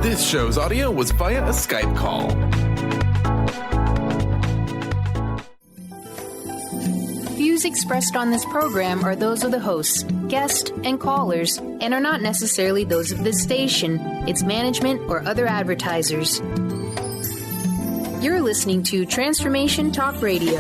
This show's audio was via a Skype call. Views expressed on this program are those of the hosts, guests, and callers, and are not necessarily those of this station, its management, or other advertisers. You're listening to Transformation Talk Radio.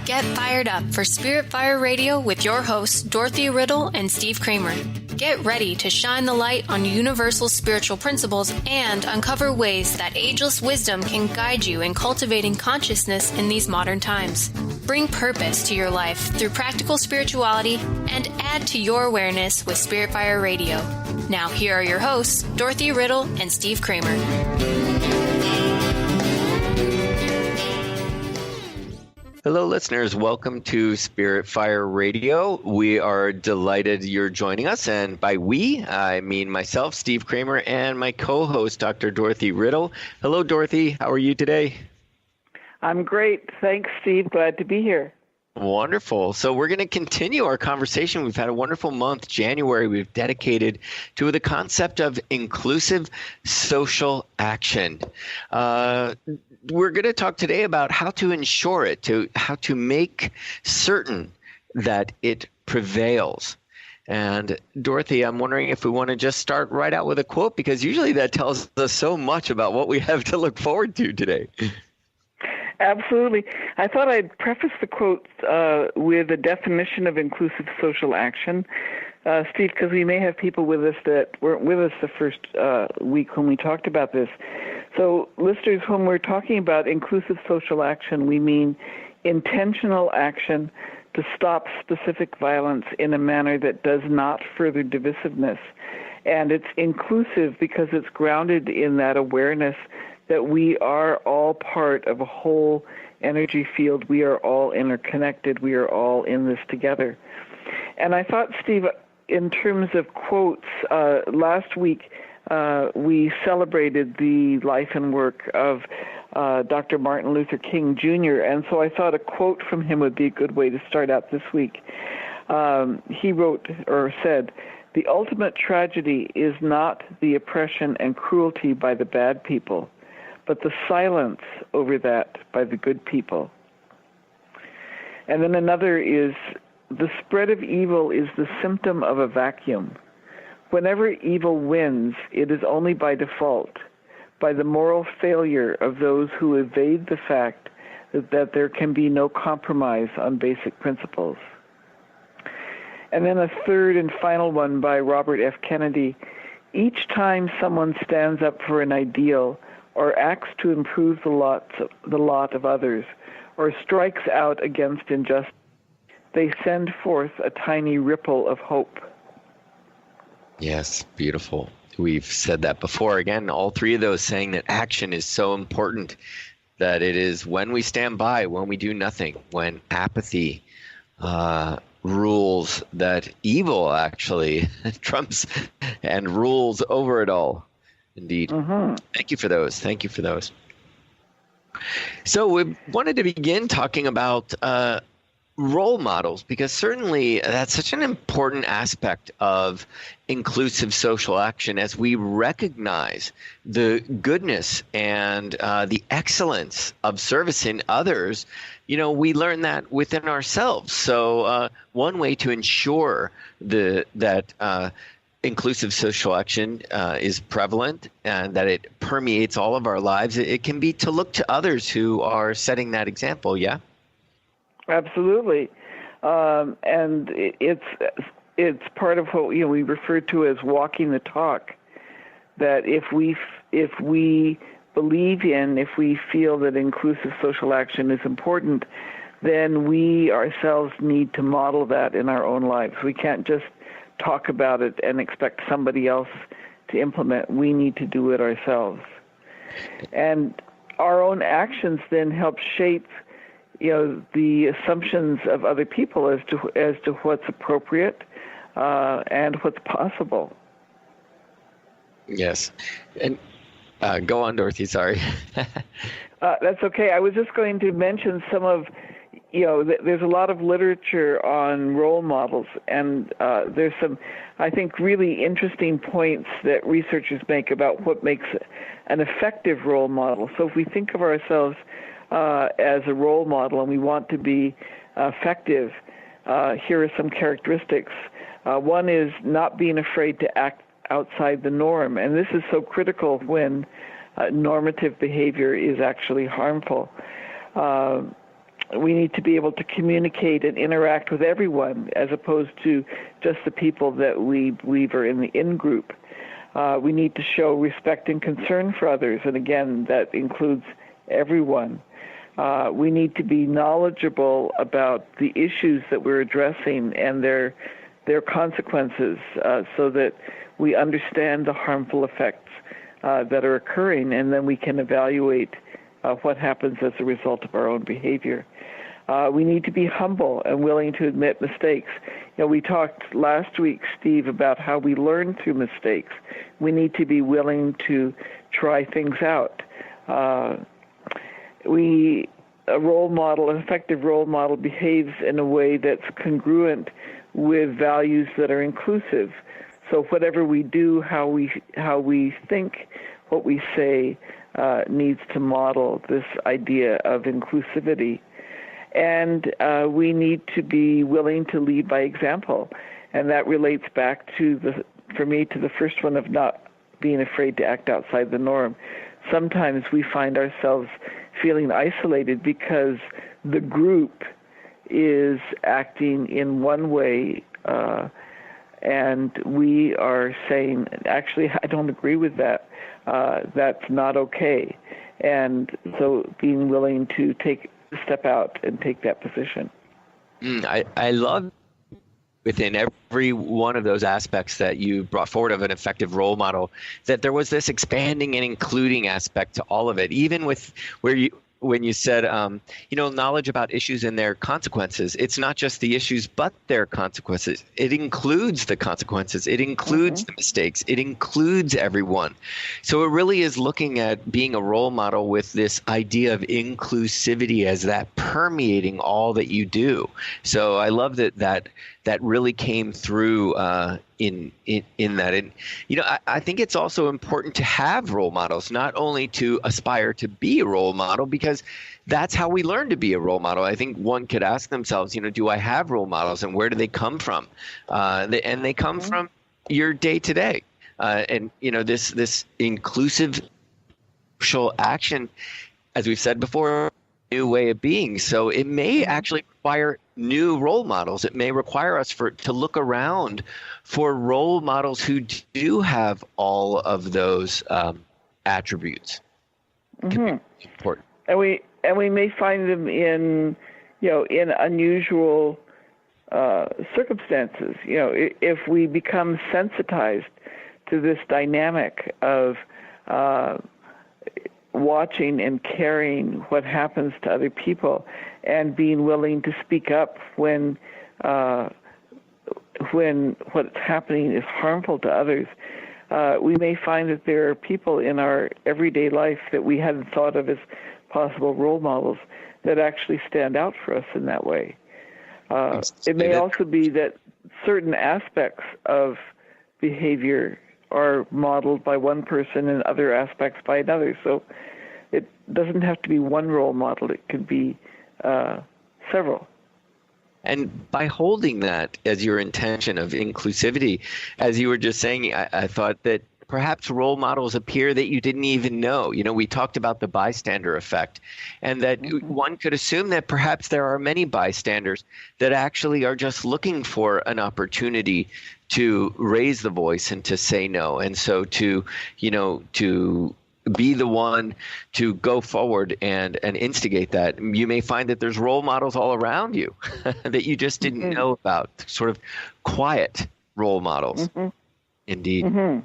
Get fired up for Spirit Fire Radio with your hosts, Dorothy, Riddle, and Steve Kramer. Get ready to shine the light on universal spiritual principles and uncover ways that ageless wisdom can guide you in cultivating consciousness in these modern times. Bring purpose to your life through practical spirituality and add to your awareness with Spirit Fire Radio. Now, here are your hosts, Dorothy, Riddle, and Steve Kramer. Hello, listeners. Welcome to Spirit Fire Radio. We are delighted you're joining us. And by we, I mean myself, Steve Kramer, and my co-host, Dr. Dorothy Riddle. Hello, Dorothy. How are you today? I'm great. Thanks, Steve. Glad to be here. Wonderful. So we're going to continue our conversation. We've had a wonderful month, January. We've dedicated to the concept of inclusive social action. We're going to talk today about how to ensure it, how to make certain that it prevails. And Dorothy, I'm wondering if we want to just start right out with a quote, because usually that tells us so much about what we have to look forward to today. Absolutely. I thought I'd preface the quote with a definition of inclusive social action, Steve, because we may have people with us that weren't with us the first week when we talked about this. So, listeners, when we're talking about inclusive social action, we mean intentional action to stop specific violence in a manner that does not further divisiveness. And it's inclusive because it's grounded in that awareness that we are all part of a whole energy field. We are all interconnected. We are all in this together. And I thought, Steve, in terms of quotes, last week we celebrated the life and work of Dr. Martin Luther King, Jr., and so I thought a quote from him would be a good way to start out this week. He wrote or said, "The ultimate tragedy is not the oppression and cruelty by the bad people, but the silence over that by the good people." And then another is, "The spread of evil is the symptom of a vacuum. Whenever evil wins, it is only by default, by the moral failure of those who evade the fact that there can be no compromise on basic principles." And then a third and final one by Robert F. Kennedy, "Each time someone stands up for an ideal or acts to improve the lot of others, or strikes out against injustice, they send forth a tiny ripple of hope." Yes, beautiful. We've said that before. Again, all three of those saying that action is so important, that it is when we stand by, when we do nothing, when apathy rules, that evil actually trumps and rules over it all. Indeed. Mm-hmm. Thank you for those. Thank you for those. So we wanted to begin talking about role models, because certainly that's such an important aspect of inclusive social action, as we recognize the goodness and the excellence of service in others. You know, we learn that within ourselves. So one way to ensure that inclusive social action is prevalent and that it permeates all of our lives, it can be to look to others who are setting that example. Yeah. Absolutely, and it's part of what we refer to as walking the talk. That if we believe in, if we feel that inclusive social action is important, then we ourselves need to model that in our own lives. We can't just talk about it and expect somebody else to implement. We need to do it ourselves, and our own actions then help shape the assumptions of other people as to what's appropriate and what's possible. Yes. And go on, Dorothy. Sorry. That's okay. I was just going to mention some of there's a lot of literature on role models, and there's some, I think, really interesting points that researchers make about what makes an effective role model. So if we think of ourselves as a role model and we want to be effective, here are some characteristics. One is not being afraid to act outside the norm, and this is so critical when normative behavior is actually harmful. We need to be able to communicate and interact with everyone as opposed to just the people that we believe are in the in-group. We need to show respect and concern for others, and again, that includes everyone. We need to be knowledgeable about the issues that we're addressing and their consequences so that we understand the harmful effects that are occurring, and then we can evaluate what happens as a result of our own behavior. We need to be humble and willing to admit mistakes. We talked last week, Steve, about how we learn through mistakes. We need to be willing to try things out. An effective role model behaves in a way that's congruent with values that are inclusive. So whatever we do, how we think, what we say, needs to model this idea of inclusivity. And we need to be willing to lead by example. And that relates back for me, to the first one of not being afraid to act outside the norm. Sometimes we find ourselves feeling isolated because the group is acting in one way, and we are saying, actually, I don't agree with that. That's not okay. And so being willing to step out and take that position. I love within every one of those aspects that you brought forward of an effective role model, that there was this expanding and including aspect to all of it, even with when you said, knowledge about issues and their consequences. It's not just the issues, but their consequences. It includes the consequences. It includes the mistakes. It includes everyone. So it really is looking at being a role model with this idea of inclusivity as that permeating all that you do. So I love that really came through in that. And, I think it's also important to have role models, not only to aspire to be a role model, because that's how we learn to be a role model. I think one could ask themselves, do I have role models, and where do they come from? They come from your day to day. And, this inclusive social action, as we've said before, new way of being. So it may actually require new role models. It may require us to look around for role models who do have all of those attributes. Important. And we may find them in unusual circumstances. If we become sensitized to this dynamic of watching and caring what happens to other people, and being willing to speak up when what's happening is harmful to others, we may find that there are people in our everyday life that we hadn't thought of as possible role models that actually stand out for us in that way. It may also be that certain aspects of behavior are modeled by one person and other aspects by another. So it doesn't have to be one role model. It could be several. And by holding that as your intention of inclusivity, as you were just saying, I thought that perhaps role models appear that you didn't even know. We talked about the bystander effect, and that one could assume that perhaps there are many bystanders that actually are just looking for an opportunity to raise the voice and to say no. And so to be the one to go forward and instigate that. You may find that there's role models all around you that you just didn't know about, sort of quiet role models. Indeed.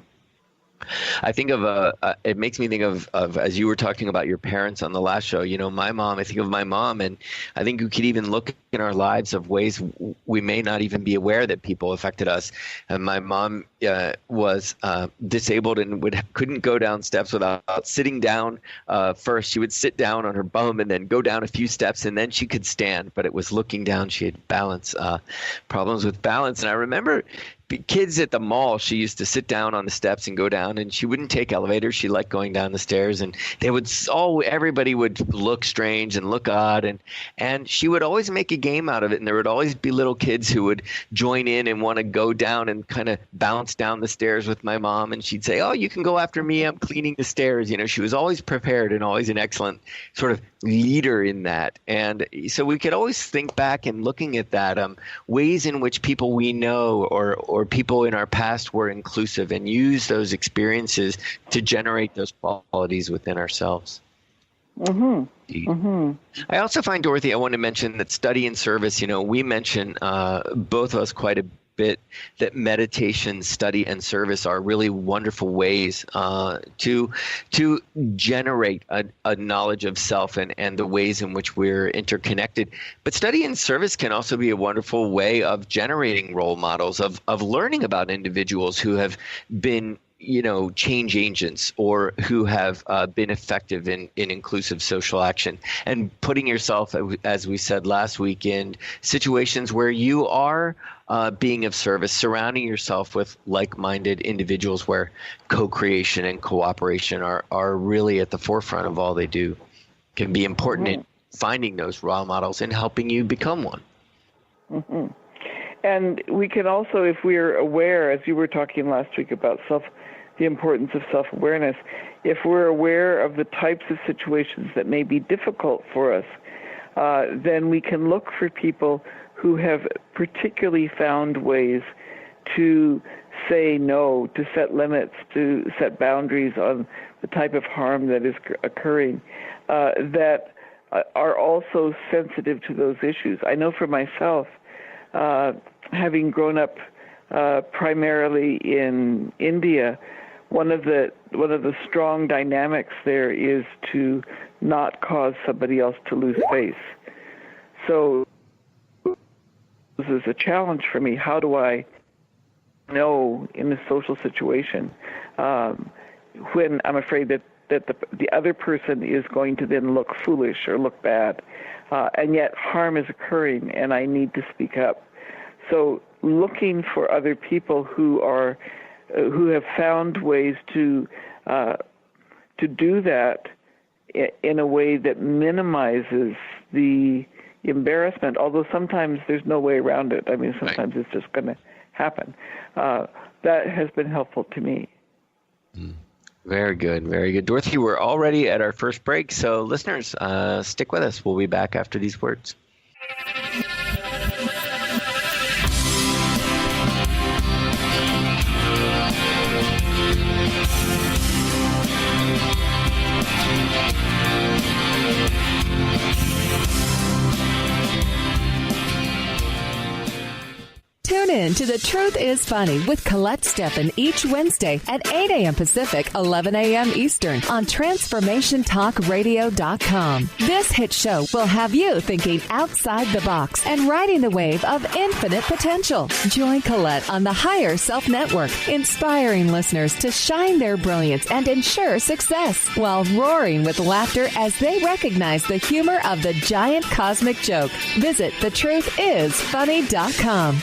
I think of it makes me think of as you were talking about your parents on the last show, my mom, I think of my mom, and I think we could even look in our lives of ways we may not even be aware that people affected us. And my mom was disabled and couldn't go down steps without sitting down first. She would sit down on her bum and then go down a few steps, and then she could stand, but it was looking down. She had problems with balance. And I remember kids at the mall, she used to sit down on the steps and go down, and she wouldn't take elevators. She liked going down the stairs, and everybody would look strange and look odd, and she would always make a game out of it. And there would always be little kids who would join in and want to go down and kind of bounce down the stairs with my mom. And she'd say, "Oh, you can go after me. I'm cleaning the stairs." She was always prepared and always an excellent sort of leader in that. And so we could always think back and looking at that, ways in which people we know or people in our past were inclusive, and use those experiences to generate those qualities within ourselves. Mm-hmm. Mm-hmm. I also find, Dorothy, I want to mention that study and service, we mention both of us quite a bit that meditation, study, and service are really wonderful ways to generate a knowledge of self and the ways in which we're interconnected. But study and service can also be a wonderful way of generating role models, of learning about individuals who have been change agents or who have been effective in inclusive social action, and putting yourself, as we said last week, in situations where you are being of service, surrounding yourself with like-minded individuals where co-creation and cooperation are really at the forefront of all they do, can be important in finding those role models and helping you become one. Mm-hmm. And we can also, if we're aware, as you were talking last week about the importance of self-awareness, if we're aware of the types of situations that may be difficult for us, then we can look for people who have particularly found ways to say no, to set limits, to set boundaries on the type of harm that is occurring, that are also sensitive to those issues. I know for myself, having grown up primarily in India, one of the strong dynamics there is to not cause somebody else to lose face. So this is a challenge for me. How do I know in a social situation when I'm afraid that the other person is going to then look foolish or look bad, and yet harm is occurring and I need to speak up. So looking for other people who have found ways to do that in a way that minimizes the embarrassment, although sometimes there's no way around it. I mean, sometimes it's just going to happen. That has been helpful to me. Very good, very good. Dorothy, we're already at our first break, so listeners, stick with us. We'll be back after these words. Tune in to The Truth is Funny with Colette Steffen each Wednesday at 8 a.m. Pacific, 11 a.m. Eastern on TransformationTalkRadio.com. This hit show will have you thinking outside the box and riding the wave of infinite potential. Join Colette on the Higher Self Network, inspiring listeners to shine their brilliance and ensure success while roaring with laughter as they recognize the humor of the giant cosmic joke. Visit thetruthisfunny.com.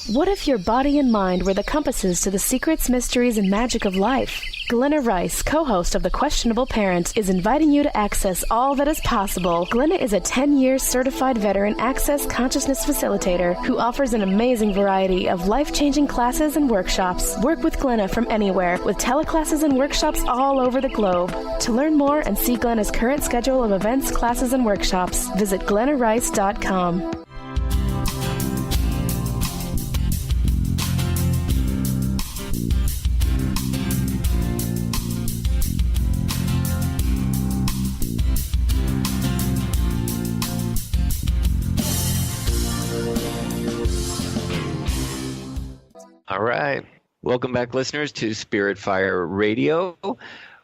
What if your body and mind were the compasses to the secrets, mysteries, and magic of life? Glenna Rice, co-host of The Questionable Parent, is inviting you to access all that is possible. Glenna is a 10-year certified veteran access consciousness facilitator who offers an amazing variety of life-changing classes and workshops. Work with Glenna from anywhere with teleclasses and workshops all over the globe. To learn more and see Glenna's current schedule of events, classes, and workshops, visit glennarice.com. All right. Welcome back, listeners, to Spirit Fire Radio.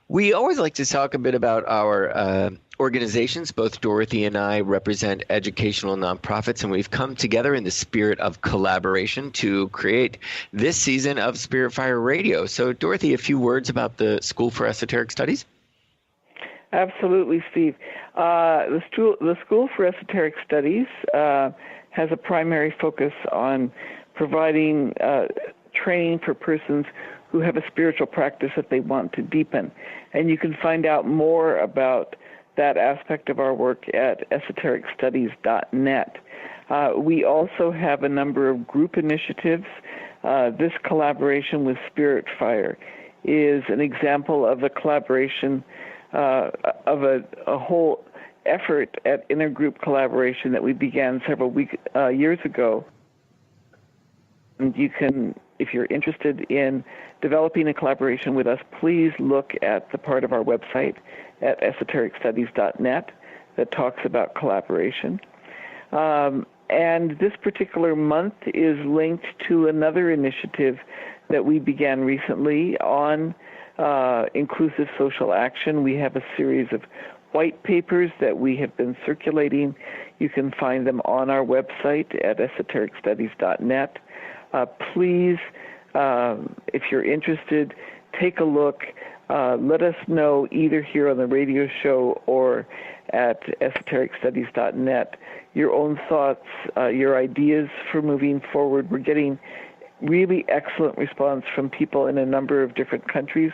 We always like to talk a bit about our organizations. Both Dorothy and I represent educational nonprofits, and we've come together in the spirit of collaboration to create this season of Spirit Fire Radio. So, Dorothy, a few words about the School for Esoteric Studies? Absolutely, Steve. The School for Esoteric Studies has a primary focus on providing training for persons who have a spiritual practice that they want to deepen. And you can find out more about that aspect of our work at esotericstudies.net. We also have a number of group initiatives. This collaboration with Spirit Fire is an example of a collaboration of a whole effort at intergroup collaboration that we began several years ago. And you can, if you're interested in developing a collaboration with us, please look at the part of our website at esotericstudies.net that talks about collaboration. And this particular month is linked to another initiative that we began recently on inclusive social action. We have a series of white papers that we have been circulating. You can find them on our website at esotericstudies.net. Please, if you're interested, take a look. Let us know either here on the radio show or at esotericstudies.net your own thoughts, your ideas for moving forward. We're getting really excellent response from people in a number of different countries,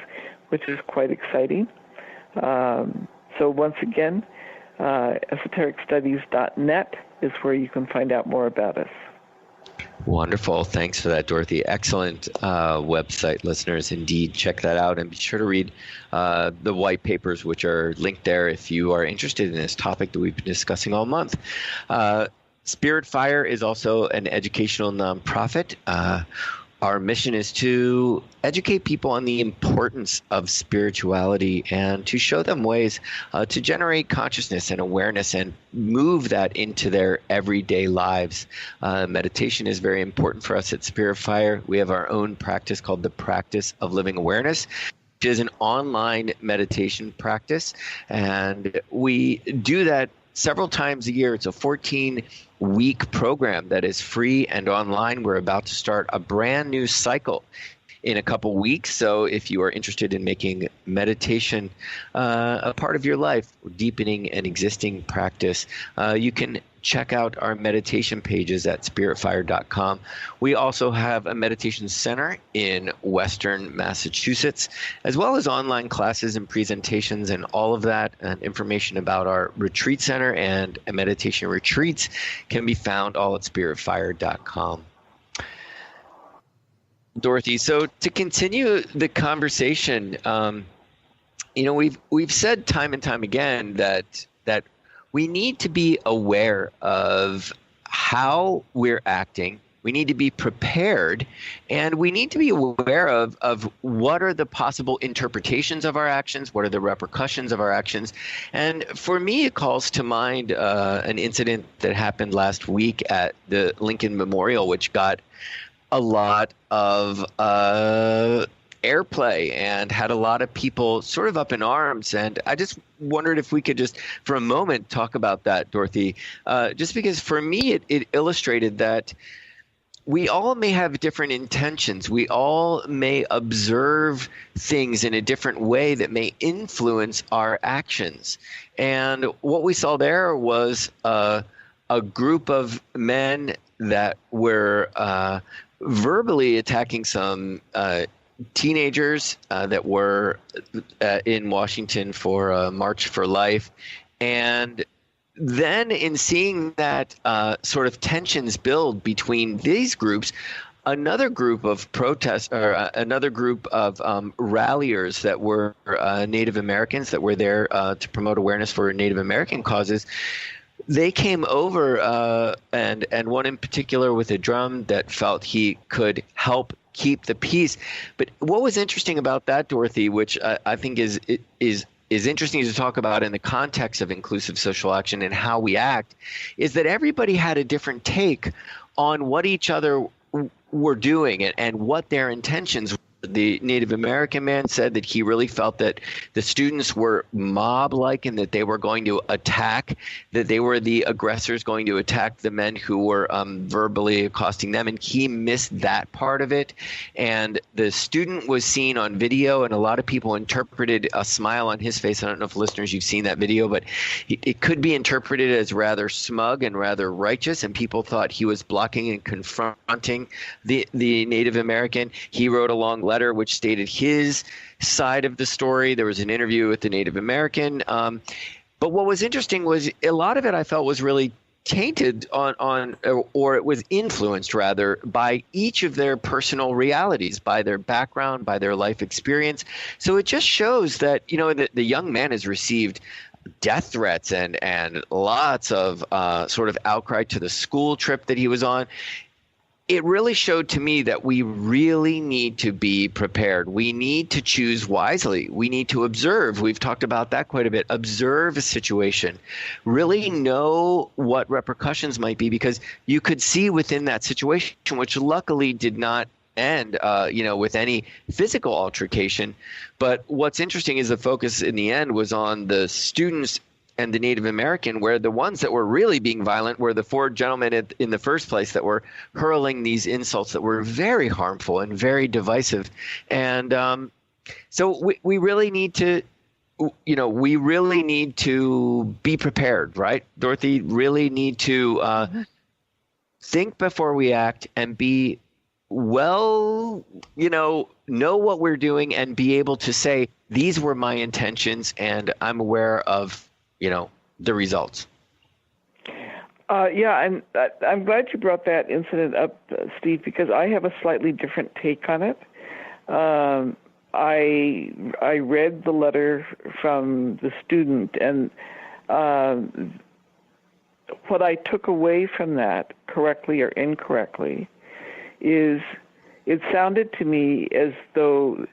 which is quite exciting. So once again, esotericstudies.net is where you can find out more about us. Wonderful. Thanks for that, Dorothy. Excellent website, listeners. Indeed, check that out and be sure to read the white papers, which are linked there if you are interested in this topic that we've been discussing all month. Spirit Fire is also an educational nonprofit. Our mission is to educate people on the importance of spirituality and to show them ways to generate consciousness and awareness and move that into their everyday lives. Meditation is very important for us at Spirit Fire. We have our own practice called the Practice of Living Awareness, which is an online meditation practice. And we do that several times a year. It's a 14-week program that is free and online. We're about to start a brand new cycle in a couple weeks. So if you are interested in making meditation a part of your life, deepening an existing practice, you can check out our meditation pages at spiritfire.com. We also have a meditation center in Western Massachusetts, as well as online classes and presentations and all of that. And information about our retreat center and meditation retreats can be found all at spiritfire.com. Dorothy, so to continue the conversation, we've said time and time again that we need to be aware of how we're acting. We need to be prepared, and we need to be aware of what are the possible interpretations of our actions, what are the repercussions of our actions. And for me, it calls to mind an incident that happened last week at the Lincoln Memorial, which got a lot of airplay and had a lot of people sort of up in arms. And I just wondered if we could just for a moment talk about that, Dorothy, just because for me it illustrated that we all may have different intentions. We all may observe things in a different way that may influence our actions. And what we saw there was a group of men that were verbally attacking some teenagers that were in Washington for a March for Life. And then in seeing that sort of tensions build between these groups, another group of another group of ralliers that were Native Americans that were there to promote awareness for Native American causes, they came over, and one in particular with a drum that felt he could help keep the peace. But what was interesting about that, Dorothy, which I think is interesting to talk about in the context of inclusive social action and how we act, is that everybody had a different take on what each other were doing and what their intentions the Native American man said that he really felt that the students were mob-like and that they were going to attack, that they were the aggressors going to attack the men who were verbally accosting them. And he missed that part of it. And the student was seen on video, and a lot of people interpreted a smile on his face. I don't know if listeners, you've seen that video, but it could be interpreted as rather smug and rather righteous. And people thought he was blocking and confronting the Native American. He wrote a long letter which stated his side of the story. There was an interview with the Native American. But what was interesting was a lot of it I felt was really tainted or it was influenced rather by each of their personal realities, by their background, by their life experience. So it just shows that, the young man has received death threats and lots of sort of outcry to the school trip that he was on. It really showed to me that we really need to be prepared. We need to choose wisely. We need to observe. We've talked about that quite a bit. Observe a situation. Really know what repercussions might be, because you could see within that situation, which luckily did not end, with any physical altercation. But what's interesting is the focus in the end was on the students and the Native American, where the ones that were really being violent were the four gentlemen in the first place that were hurling these insults that were very harmful and very divisive. And so we really need to, be prepared, right? Dorothy, really need to think before we act and be know what we're doing and be able to say, these were my intentions and I'm aware of the results. And I'm glad you brought that incident up, Steve, because I have a slightly different take on it. I read the letter from the student, and what I took away from that, correctly or incorrectly, is it sounded to me as though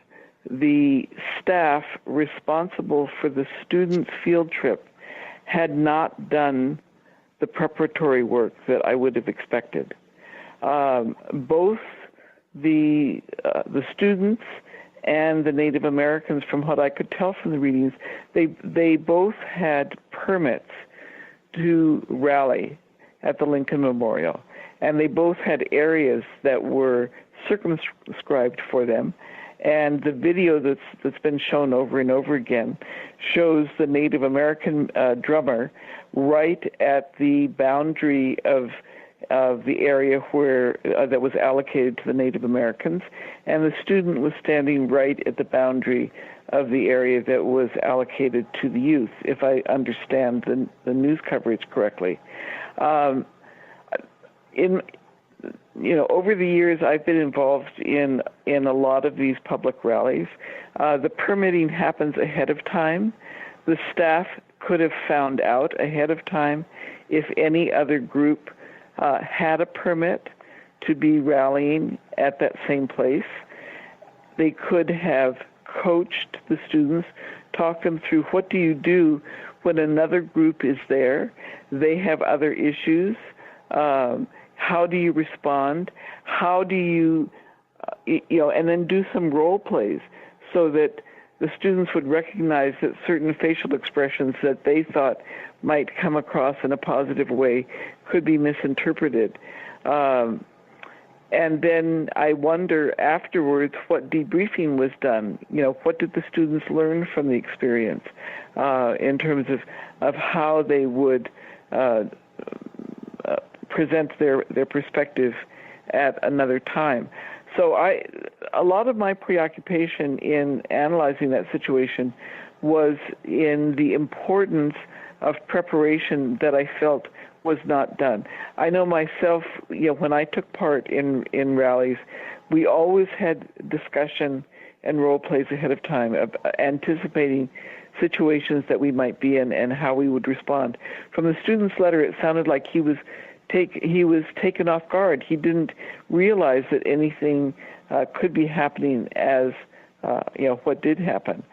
the staff responsible for the student's field trip had not done the preparatory work that I would have expected. Both the students and the Native Americans, from what I could tell from the readings, they both had permits to rally at the Lincoln Memorial, and they both had areas that were circumscribed for them. And the video that's been shown over and over again shows the Native American drummer right at the boundary of the area where that was allocated to the Native Americans, and the student was standing right at the boundary of the area that was allocated to the youth, if I understand the news coverage correctly. Over the years, I've been involved in a lot of these public rallies. The permitting happens ahead of time. The staff could have found out ahead of time if any other group had a permit to be rallying at that same place. They could have coached the students, talked them through what do you do when another group is there. They have other issues. How do you respond? How do you, and then do some role plays so that the students would recognize that certain facial expressions that they thought might come across in a positive way could be misinterpreted. And then I wonder afterwards what debriefing was done. What did the students learn from the experience in terms of how they would present their perspective at another time. So a lot of my preoccupation in analyzing that situation was in the importance of preparation that I felt was not done. I know myself, when I took part in rallies, we always had discussion and role plays ahead of time, of anticipating situations that we might be in and how we would respond. From the student's letter, it sounded like he was taken off guard. He didn't realize that anything could be happening as what did happen,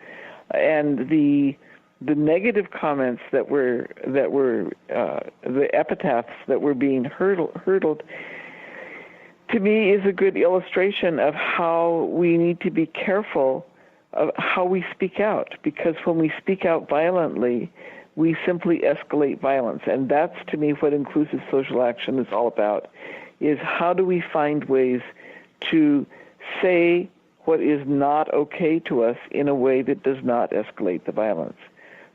and the negative comments that were the epitaphs that were being hurled. to me, is a good illustration of how we need to be careful of how we speak out, because when we speak out violently, we simply escalate violence. And that's, to me, what inclusive social action is all about, is how do we find ways to say what is not okay to us in a way that does not escalate the violence.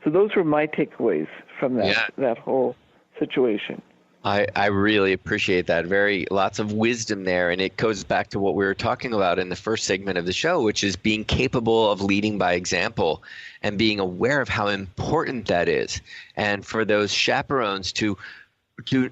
So those were my takeaways from that whole situation. I really appreciate that. Lots of wisdom there. And it goes back to what we were talking about in the first segment of the show, which is being capable of leading by example and being aware of how important that is. And for those chaperones to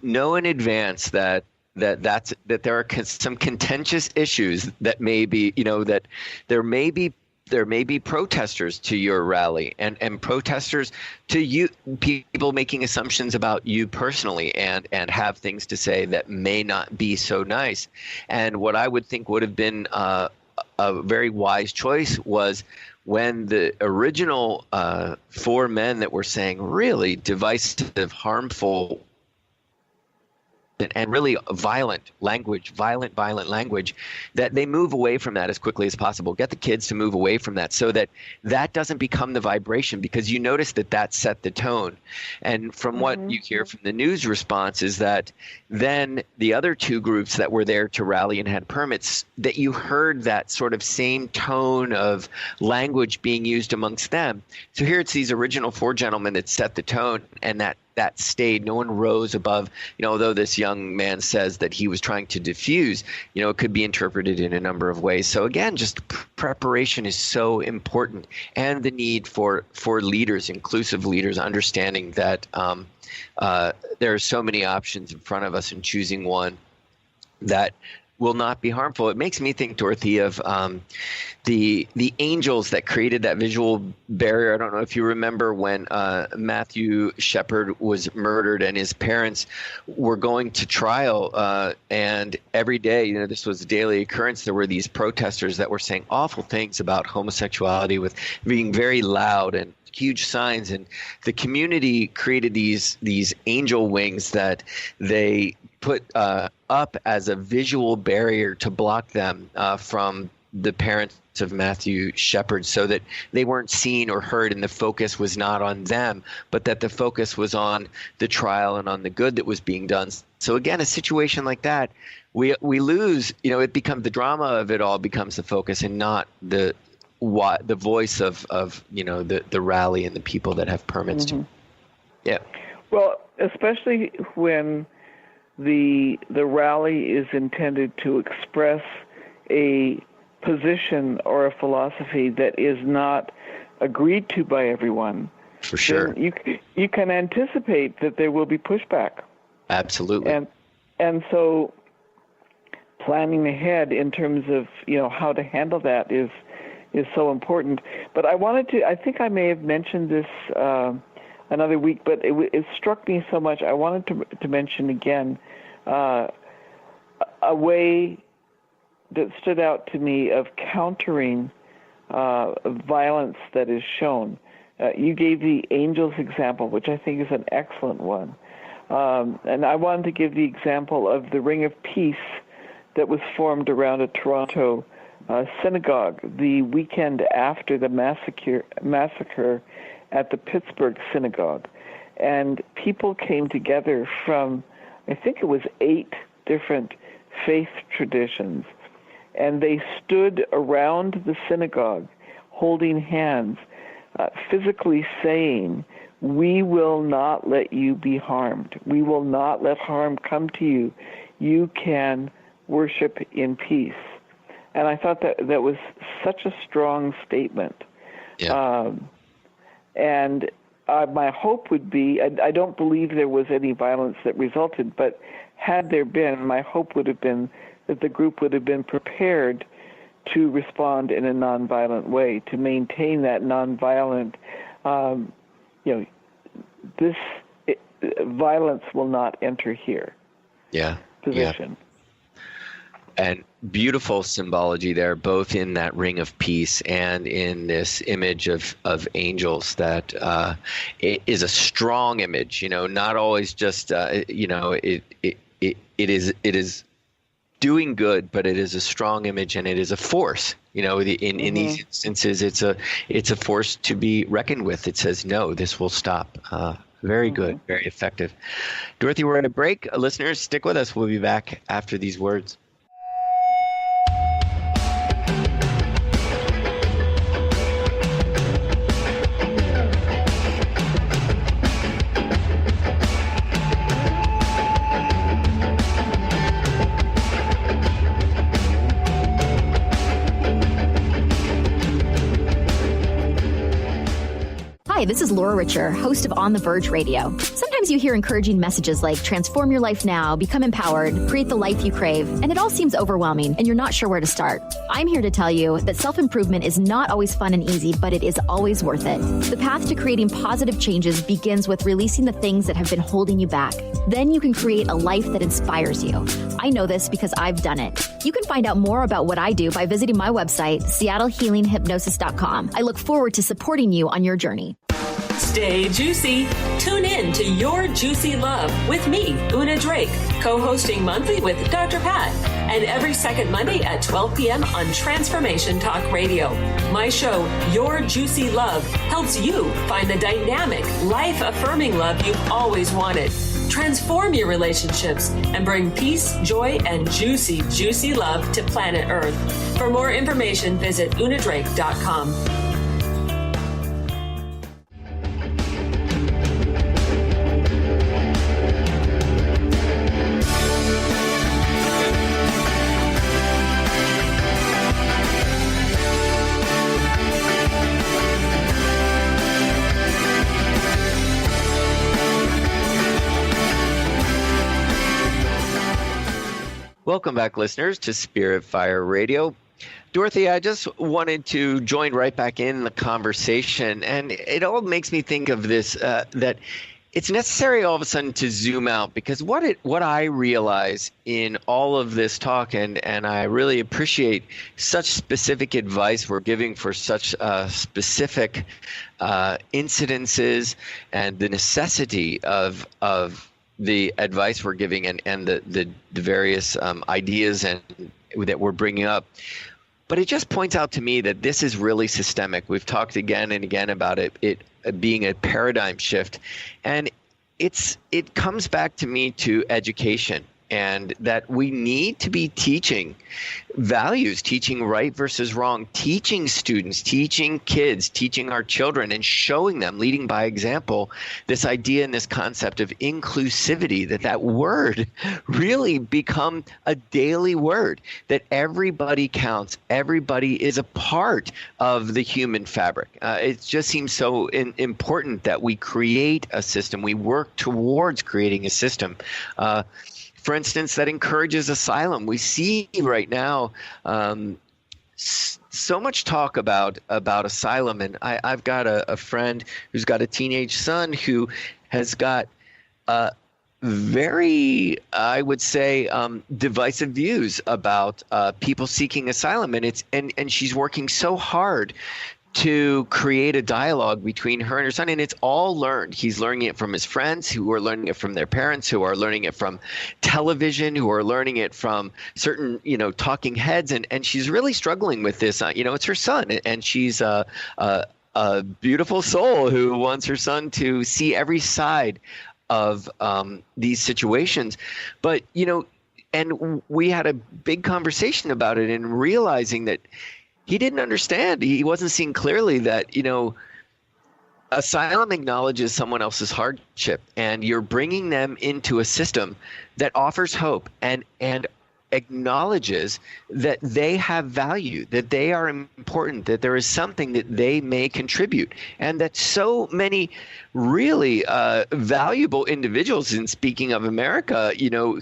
know in advance that there are some contentious issues that may be, that there may be protesters to your rally and protesters to you, people making assumptions about you personally and have things to say that may not be so nice. And what I would think would have been a very wise choice was when the original 4 men that were saying really divisive, harmful, and really violent language, that they move away from that as quickly as possible. Get the kids to move away from that so that doesn't become the vibration, because you notice that set the tone. And from what you hear from the news response is that then the other 2 groups that were there to rally and had permits, that you heard that sort of same tone of language being used amongst them. So here it's these original 4 gentlemen that set the tone, and that stayed. No one rose above, although this young man says that he was trying to diffuse, it could be interpreted in a number of ways. So again, just preparation is so important, and the need for leaders, inclusive leaders, understanding that there are so many options in front of us and choosing one that will not be harmful. It makes me think, Dorothy, of the angels that created that visual barrier. I don't know if you remember when Matthew Shepard was murdered and his parents were going to trial, and every day, this was a daily occurrence, there were these protesters that were saying awful things about homosexuality, with being very loud and huge signs, and the community created these angel wings that they put up as a visual barrier to block them from the parents of Matthew Shepard, so that they weren't seen or heard, and the focus was not on them, but that the focus was on the trial and on the good that was being done. So again, a situation like that, we lose, it becomes, the drama of it all becomes the focus, and not the voice of the rally and the people that have permits to. Yeah. Well, especially when the rally is intended to express a position or a philosophy that is not agreed to by everyone. For sure. You can anticipate that there will be pushback. Absolutely. And so planning ahead in terms of how to handle that is so important. But I think I may have mentioned this another week, but it struck me so much. I wanted to mention again a way that stood out to me of countering violence that is shown. You gave the angels example, which I think is an excellent one. And I wanted to give the example of the Ring of Peace that was formed around a Toronto synagogue the weekend after the massacre at the Pittsburgh synagogue. And people came together from, I think it was 8 different faith traditions, and they stood around the synagogue holding hands, physically saying, "We will not let you be harmed. We will not let harm come to you. You can worship in peace." And I thought that was such a strong statement. Yeah. And my hope would be, I don't believe there was any violence that resulted, but had there been, my hope would have been that the group would have been prepared to respond in a nonviolent way, to maintain that nonviolent, violence will not enter here. Yeah. Position. Yeah. And beautiful symbology there, both in that ring of peace and in this image of angels. That it is a strong image. Not always just. It is doing good, but it is a strong image and it is a force. In these instances, it's a force to be reckoned with. It says, no, this will stop. Very good, very effective. Dorothy, we're at a break. Listeners, stick with us. We'll be back after these words. Hi, this is Laura Richer, host of On the Verge Radio. Sometimes you hear encouraging messages like transform your life now, become empowered, create the life you crave, and it all seems overwhelming and you're not sure where to start. I'm here to tell you that self-improvement is not always fun and easy, but it is always worth it. The path to creating positive changes begins with releasing the things that have been holding you back. Then you can create a life that inspires you. I know this because I've done it. You can find out more about what I do by visiting my website, seattlehealinghypnosis.com. I look forward to supporting you on your journey. Stay juicy. Tune in to Your Juicy Love with me, Una Drake, co-hosting monthly with Dr. Pat, and every second Monday at 12 p.m. on Transformation Talk Radio. My show, Your Juicy Love, helps you find the dynamic, life-affirming love you've always wanted. Transform your relationships and bring peace, joy, and juicy, juicy love to planet Earth. For more information, visit unadrake.com. Welcome back, listeners, to Spirit Fire Radio. Dorothy, I just wanted to join right back in the conversation, and it all makes me think of this, that it's necessary all of a sudden to zoom out, because what I realize in all of this talk, and I really appreciate such specific advice we're giving for such specific incidences and the necessity of the advice we're giving and the various ideas and that we're bringing up. But it just points out to me that this is really systemic. We've talked again and again about it being a paradigm shift. And it comes back to me to education, and that we need to be teaching values, teaching right versus wrong, teaching students, teaching kids, teaching our children, and showing them, leading by example, this idea and this concept of inclusivity, that word really become a daily word, that everybody counts, everybody is a part of the human fabric. It just seems so important that we create a system, we work towards creating a system, for instance, that encourages asylum. We see right now so much talk about asylum, and I've got a friend who's got a teenage son who has got very, I would say, divisive views about people seeking asylum, and she's working so hard to create a dialogue between her and her son, and it's all learned. He's learning it from his friends, who are learning it from their parents, who are learning it from television, who are learning it from certain, talking heads, and she's really struggling with this. It's her son, and she's a beautiful soul who wants her son to see every side of these situations. But and we had a big conversation about it, and realizing that he didn't understand. He wasn't seeing clearly that, asylum acknowledges someone else's hardship, and you're bringing them into a system that offers hope and acknowledges that they have value, that they are important, that there is something that they may contribute, and that so many really valuable individuals, in speaking of America,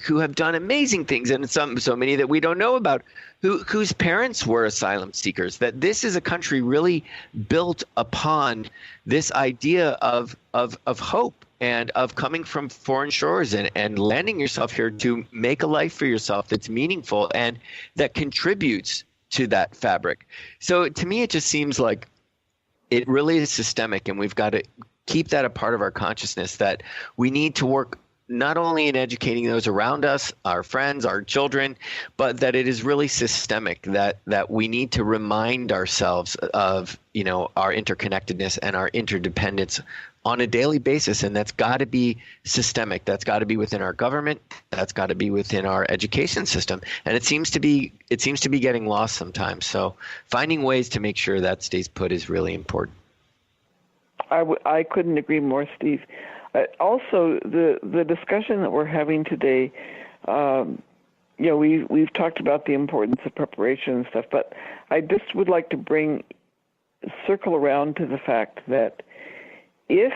who have done amazing things, and so many that we don't know about, whose parents were asylum seekers, that this is a country really built upon this idea of hope and of coming from foreign shores and landing yourself here to make a life for yourself that's meaningful and that contributes to that fabric. So to me, it just seems like it really is systemic, and we've got to keep that a part of our consciousness, that we need to work not only in educating those around us, our friends, our children, but that it is really systemic, that we need to remind ourselves of, our interconnectedness and our interdependence on a daily basis. And that's got to be systemic. That's got to be within our government. That's got to be within our education system. And it seems to be getting lost sometimes. So finding ways to make sure that stays put is really important. I couldn't agree more, Steve. Also, the discussion that we're having today, we've talked about the importance of preparation and stuff, but I just would like to circle around to the fact that if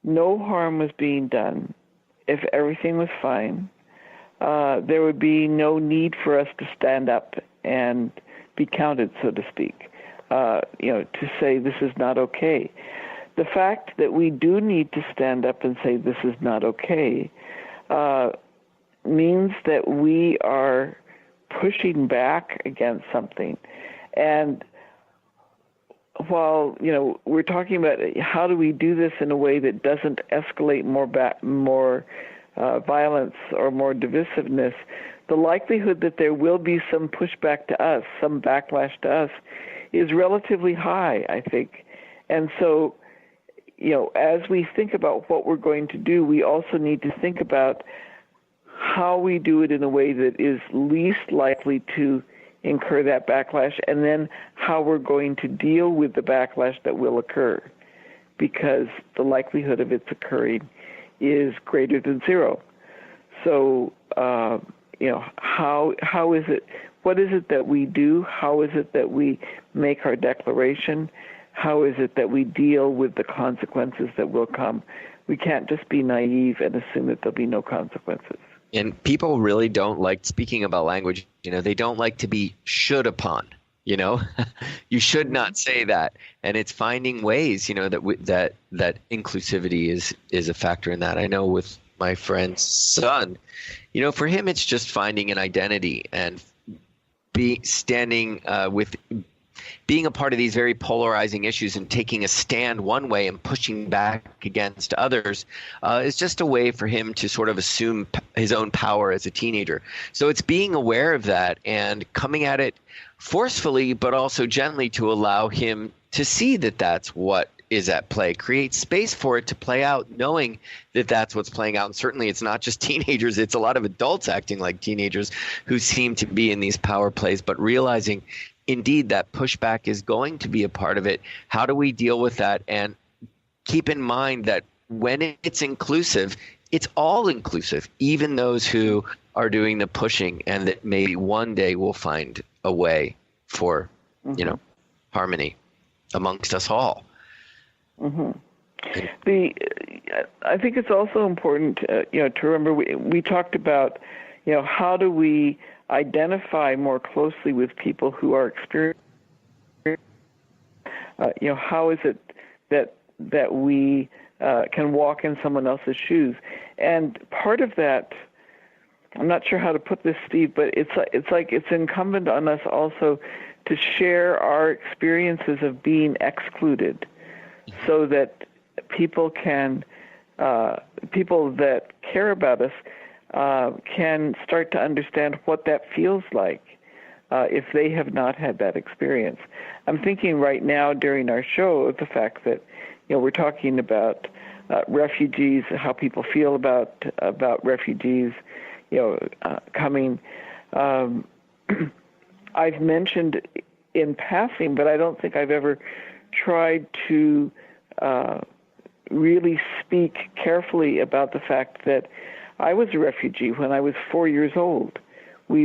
no harm was being done, if everything was fine, there would be no need for us to stand up and be counted, so to speak, to say this is not okay. The fact that we do need to stand up and say this is not okay means that we are pushing back against something. And while, we're talking about how do we do this in a way that doesn't escalate more violence or more divisiveness, the likelihood that there will be some pushback to us, some backlash to us, is relatively high, I think. And so, as we think about what we're going to do, we also need to think about how we do it in a way that is least likely to incur that backlash, and then how we're going to deal with the backlash that will occur, because the likelihood of its occurring is greater than zero. So, how is it? What is it that we do? How is it that we make our declaration? How is it that we deal with the consequences that will come? We can't just be naive and assume that there'll be no consequences. And people really don't like speaking about language. They don't like to be should upon. You should not say that. And it's finding ways, that inclusivity is a factor in that. I know with my friend's son, for him, it's just finding an identity and being a part of these very polarizing issues and taking a stand one way and pushing back against others is just a way for him to sort of assume his own power as a teenager. So it's being aware of that and coming at it forcefully, but also gently, to allow him to see that that's what is at play. Create space for it to play out, knowing that that's what's playing out. And certainly it's not just teenagers, it's a lot of adults acting like teenagers who seem to be in these power plays, but realizing indeed that pushback is going to be a part of it. How do we deal with that? And keep in mind that when it's inclusive, it's all inclusive, even those who are doing the pushing, and that maybe one day we'll find a way for, harmony amongst us all. Mm-hmm. I think it's also important, to remember we talked about, how do we identify more closely with people who are experiencing. How is it that we can walk in someone else's shoes? And part of that, I'm not sure how to put this, Steve, but it's incumbent on us also to share our experiences of being excluded, so that people that care about us can start to understand what that feels like if they have not had that experience. I'm thinking right now during our show of the fact that we're talking about refugees, how people feel about refugees coming. I've mentioned in passing, but I don't think I've ever tried to really speak carefully about the fact that I was a refugee when I was 4 years old. We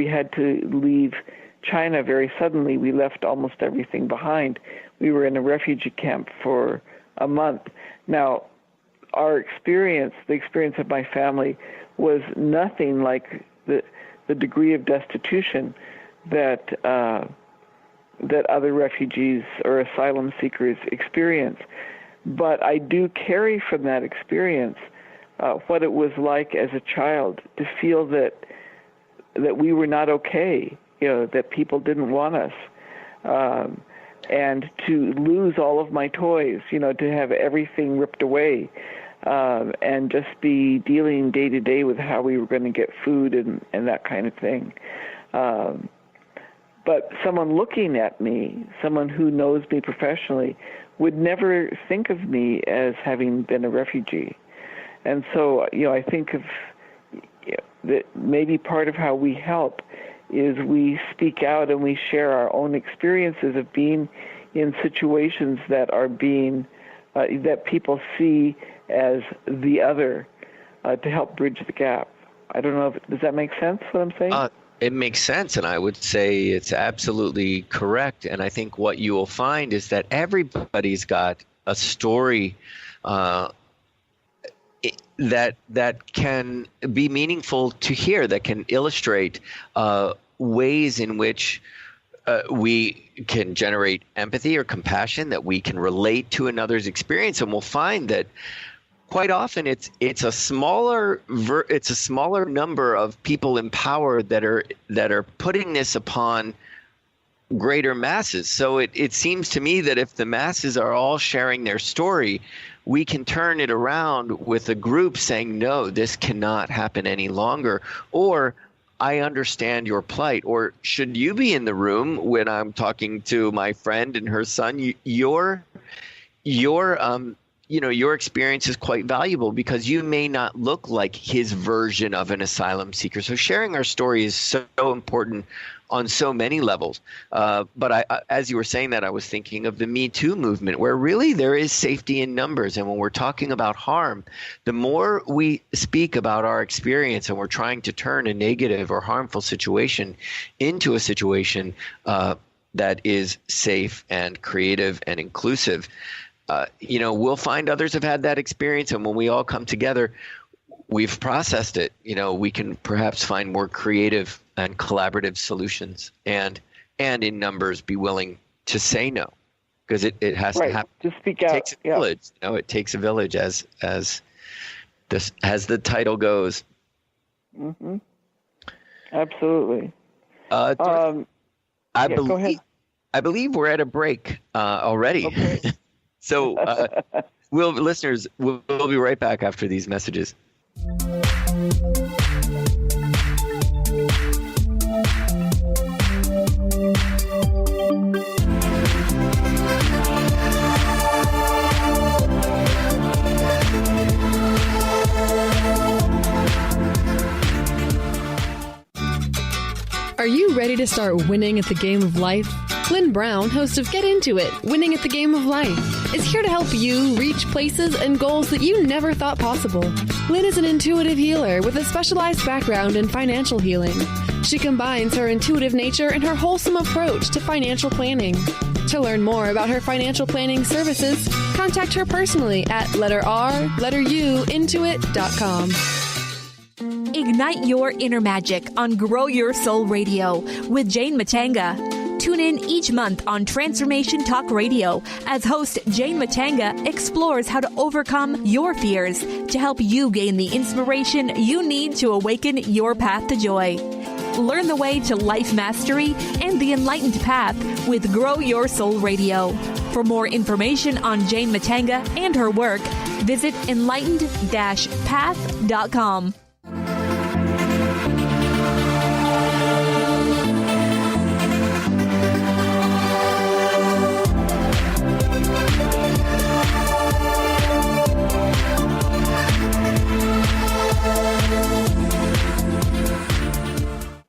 had to leave China very suddenly. We left almost everything behind. We were in a refugee camp for a month. Now, the experience of my family was nothing like the degree of destitution that other refugees or asylum seekers experience. But I do carry from that experience what it was like as a child to feel that we were not okay, that people didn't want us, and to lose all of my toys, to have everything ripped away. and just be dealing day to day with how we were going to get food and that kind of thing. But someone looking at me, someone who knows me professionally, would never think of me as having been a refugee. And so, I think of that maybe part of how we help is we speak out and we share our own experiences of being in situations that are being, that people see as the other, to help bridge the gap. I don't know, does that make sense, what I'm saying? It makes sense, and I would say it's absolutely correct. And I think what you will find is that everybody's got a story that can be meaningful to hear, that can illustrate ways in which we can generate empathy or compassion, that we can relate to another's experience. And we'll find that quite often it's a smaller number of people in power that are putting this upon greater masses. So it seems to me that if the masses are all sharing their story, we can turn it around with a group saying, no, this cannot happen any longer, or I understand your plight, or should you be in the room when I'm talking to my friend and her son, your experience is quite valuable because you may not look like his version of an asylum seeker. So sharing our story is so important on so many levels. But as you were saying that, I was thinking of the Me Too movement, where really there is safety in numbers. And when we're talking about harm, the more we speak about our experience and we're trying to turn a negative or harmful situation into a situation that is safe and creative and inclusive, we'll find others have had that experience. And when we all come together, we've processed it. We can perhaps find more creative and collaborative solutions, and in numbers be willing to say no, because it has to happen. To speak out. It takes a village. It takes a village, as the title goes. Mm-hmm. Absolutely. Dorothy, go ahead. I believe we're at a break already. Okay. So, listeners, we'll be right back after these messages. Are you ready to start winning at the game of life? Lynn Brown, host of Get Into It, Winning at the Game of Life, is here to help you reach places and goals that you never thought possible. Lynn is an intuitive healer with a specialized background in financial healing. She combines her intuitive nature and her wholesome approach to financial planning. To learn more about her financial planning services, contact her personally at intuit.com. Ignite your inner magic on Grow Your Soul Radio with Jane Matanga. Tune in each month on Transformation Talk Radio as host Jane Matanga explores how to overcome your fears to help you gain the inspiration you need to awaken your path to joy. Learn the way to life mastery and the enlightened path with Grow Your Soul Radio. For more information on Jane Matanga and her work, visit enlightened-path.com.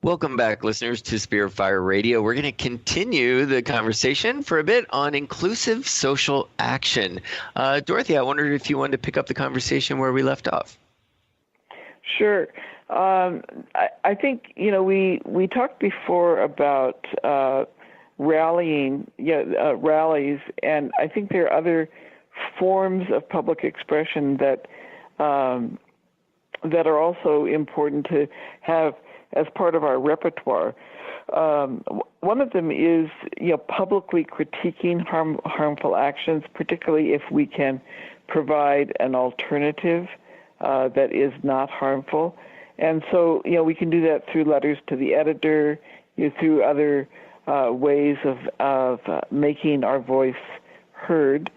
Welcome back, listeners, to Spirit Fire Radio. We're going to continue the conversation for a bit on inclusive social action. Dorothy, I wondered if you wanted to pick up the conversation where we left off. Sure. I think, we talked before about rallies, and I think there are other forms of public expression that are also important to have as part of our repertoire. One of them is, publicly critiquing harmful actions, particularly if we can provide an alternative that is not harmful. And so, we can do that through letters to the editor, through other ways of making our voice heard.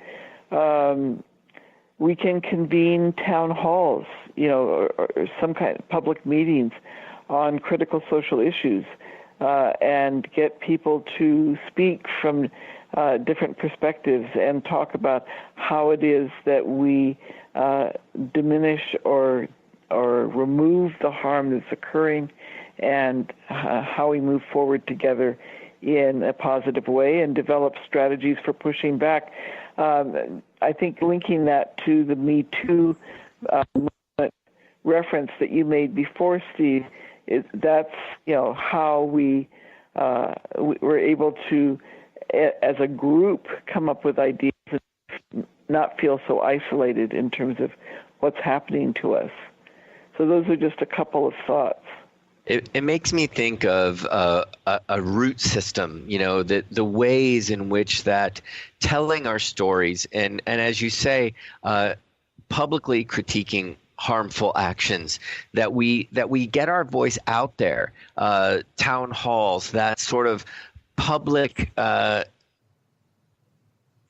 we can convene town halls, or some kind of public meetings on critical social issues, and get people to speak from different perspectives and talk about how it is that we diminish or remove the harm that's occurring, and how we move forward together in a positive way and develop strategies for pushing back. I think linking that to the Me Too reference that you made before, Steve, that's how we were able to, as a group, come up with ideas and not feel so isolated in terms of what's happening to us. So those are just a couple of thoughts. It makes me think of a root system, the ways in which that telling our stories and as you say, publicly critiquing harmful actions, that we get our voice out there, town halls, that sort of public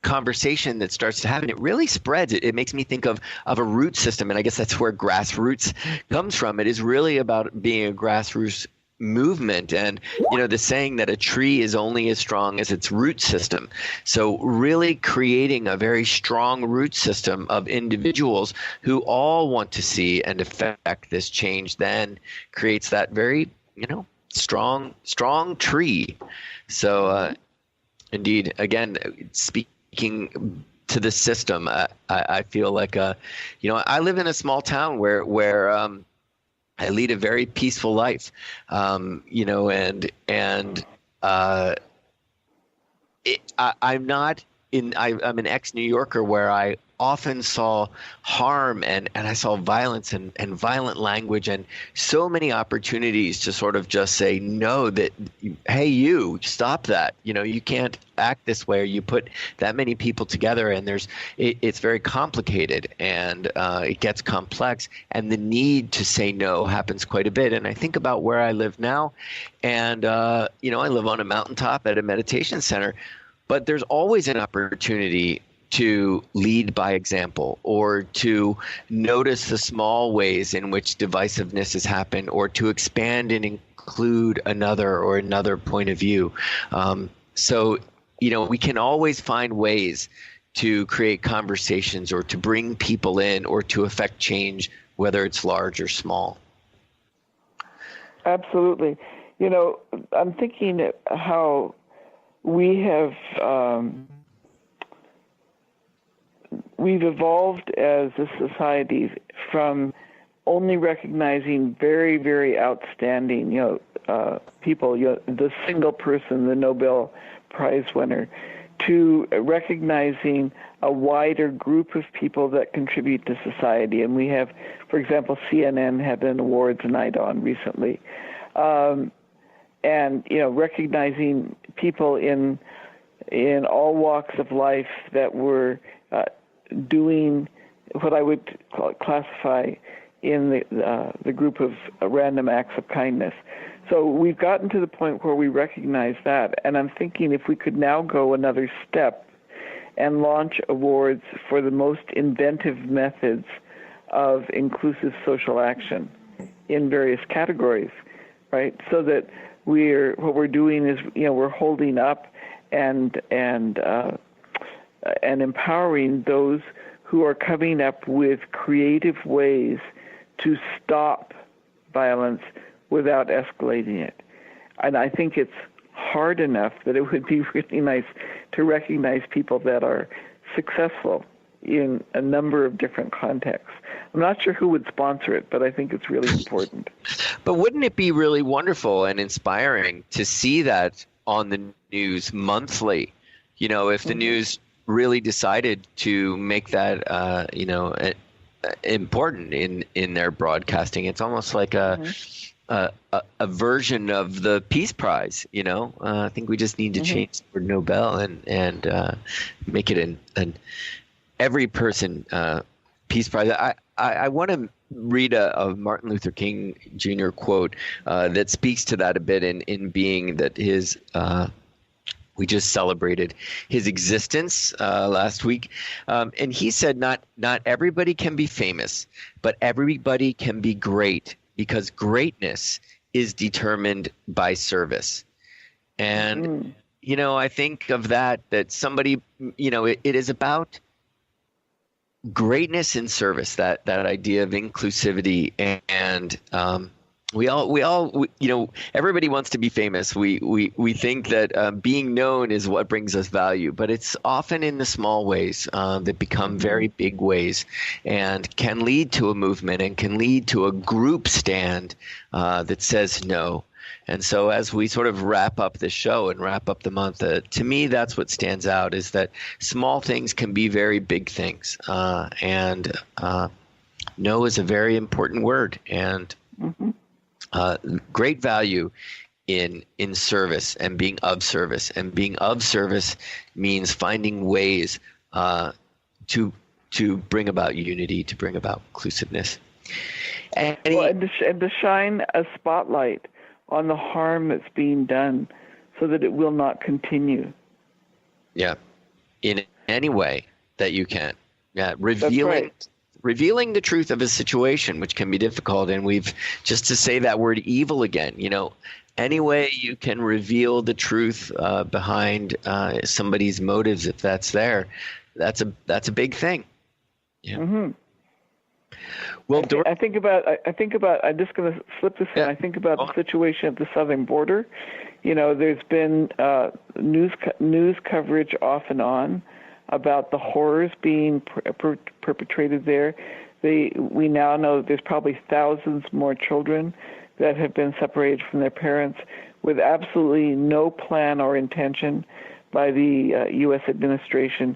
conversation that starts to happen, it really spreads. It makes me think of a root system, and I guess that's where grassroots comes from. It is really about being a grassroots movement, and the saying that a tree is only as strong as its root system. So really creating a very strong root system of individuals who all want to see and affect this change then creates that very strong tree. So indeed, again, speaking to the system, I feel like I live in a small town where I lead a very peaceful life, I'm an ex-New Yorker where I often saw harm and I saw violence and violent language and so many opportunities to sort of just say, no, that, hey, you stop that. You can't act this way, or you put that many people together and it's very complicated and it gets complex, and the need to say no happens quite a bit. And I think about where I live now, and I live on a mountaintop at a meditation center, but there's always an opportunity to lead by example, or to notice the small ways in which divisiveness has happened, or to expand and include another point of view. So we can always find ways to create conversations, or to bring people in, or to affect change, whether it's large or small. Absolutely. I'm thinking how we have we've evolved as a society from only recognizing very, very outstanding, people, the single person, the Nobel Prize winner, to recognizing a wider group of people that contribute to society. And we have, for example, CNN had an awards night on recently, and recognizing people in all walks of life that were doing what I would classify in the group of random acts of kindness. So we've gotten to the point where we recognize that, and I'm thinking if we could now go another step and launch awards for the most inventive methods of inclusive social action in various categories, right? So that what we're doing is, we're holding up and empowering those who are coming up with creative ways to stop violence without escalating it. And I think it's hard enough that it would be really nice to recognize people that are successful in a number of different contexts. I'm not sure who would sponsor it, but I think it's really important. But wouldn't it be really wonderful and inspiring to see that on the news monthly? If the news really decided to make that, important in their broadcasting. It's almost like a version of the Peace Prize. I think we just need to change the word Nobel and make it an every person Peace Prize. I want to read a Martin Luther King Jr. quote that speaks to that a bit in being that his We just celebrated his existence last week. And he said not everybody can be famous, but everybody can be great, because greatness is determined by service. And, I think of that somebody, it is about greatness in service, that idea of inclusivity. And we all, everybody wants to be famous. We think that being known is what brings us value, but it's often in the small ways that become very big ways, and can lead to a movement and can lead to a group stand that says no. And so as we sort of wrap up the show and wrap up the month, to me, that's what stands out, is that small things can be very big things. And no is a very important word, and great value in service and being of service. And being of service means finding ways to bring about unity, to bring about inclusiveness. And to shine a spotlight on the harm that's being done so that it will not continue. Yeah, in any way that you can. Yeah, revealing the truth of a situation, which can be difficult. And just to say that word evil again, any way you can reveal the truth behind somebody's motives, if that's there, that's a big thing. Yeah. Mm-hmm. Well, I think about. I'm just going to slip this in. I think about the situation at the southern border. There's been news coverage off and on about the horrors being perpetrated there. We now know that there's probably thousands more children that have been separated from their parents with absolutely no plan or intention by the U.S. administration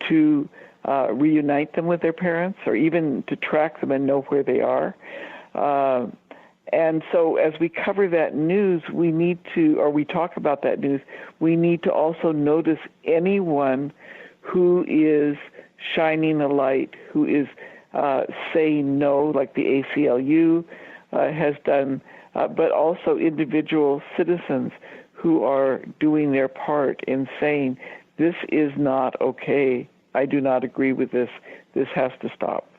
to reunite them with their parents, or even to track them and know where they are. And so as we cover that news, we talk about that news, we need to also notice anyone who is shining a light, who is saying no, like the ACLU has done, but also individual citizens who are doing their part in saying, this is not okay. I do not agree with this. This has to stop.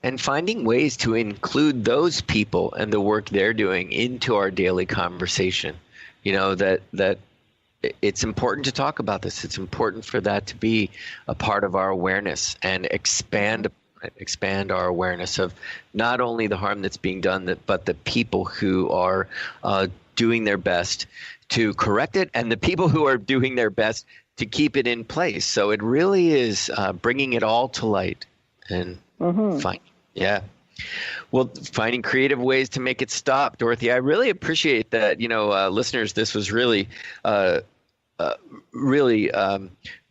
And finding ways to include those people and the work they're doing into our daily conversation. That it's important to talk about this. It's important for that to be a part of our awareness, and expand our awareness of not only the harm that's being done, but the people who are doing their best to correct it, and the people who are doing their best to keep it in place. So it really is bringing it all to light and finding creative ways to make it stop. Dorothy, I really appreciate that. Listeners, this was really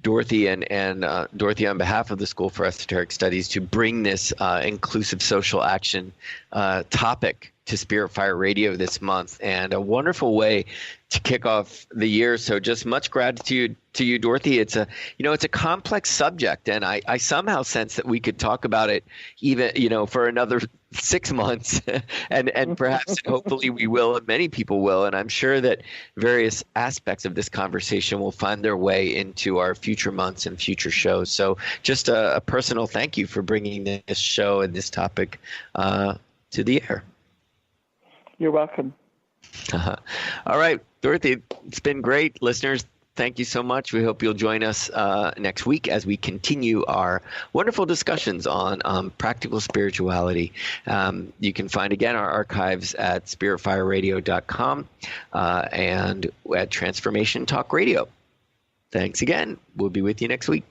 Dorothy and Dorothy on behalf of the School for Esoteric Studies to bring this inclusive social action topic to Spirit Fire Radio this month, and a wonderful way to kick off the year. So just much gratitude to you, Dorothy. It's a complex subject, and I somehow sense that we could talk about it even, for another 6 months and perhaps hopefully we will, and many people will. And I'm sure that various aspects of this conversation will find their way into our future months and future shows. So just a personal thank you for bringing this show and this topic to the air. You're welcome. All right, Dorothy, it's been great. Listeners, thank you so much. We hope you'll join us next week as we continue our wonderful discussions on practical spirituality. You can find, again, our archives at spiritfireradio.com and at Transformation Talk Radio. Thanks again. We'll be with you next week.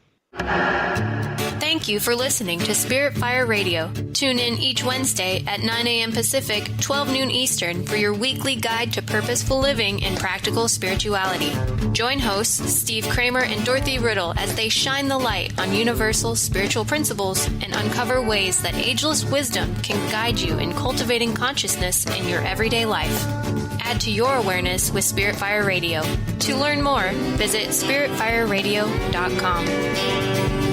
Thank you for listening to Spirit Fire Radio. Tune in each Wednesday at 9 a.m. Pacific, 12 noon Eastern for your weekly guide to purposeful living and practical spirituality. Join hosts Steve Kramer and Dorothy Riddle as they shine the light on universal spiritual principles and uncover ways that ageless wisdom can guide you in cultivating consciousness in your everyday life. Add to your awareness with Spirit Fire Radio. To learn more, visit spiritfireradio.com.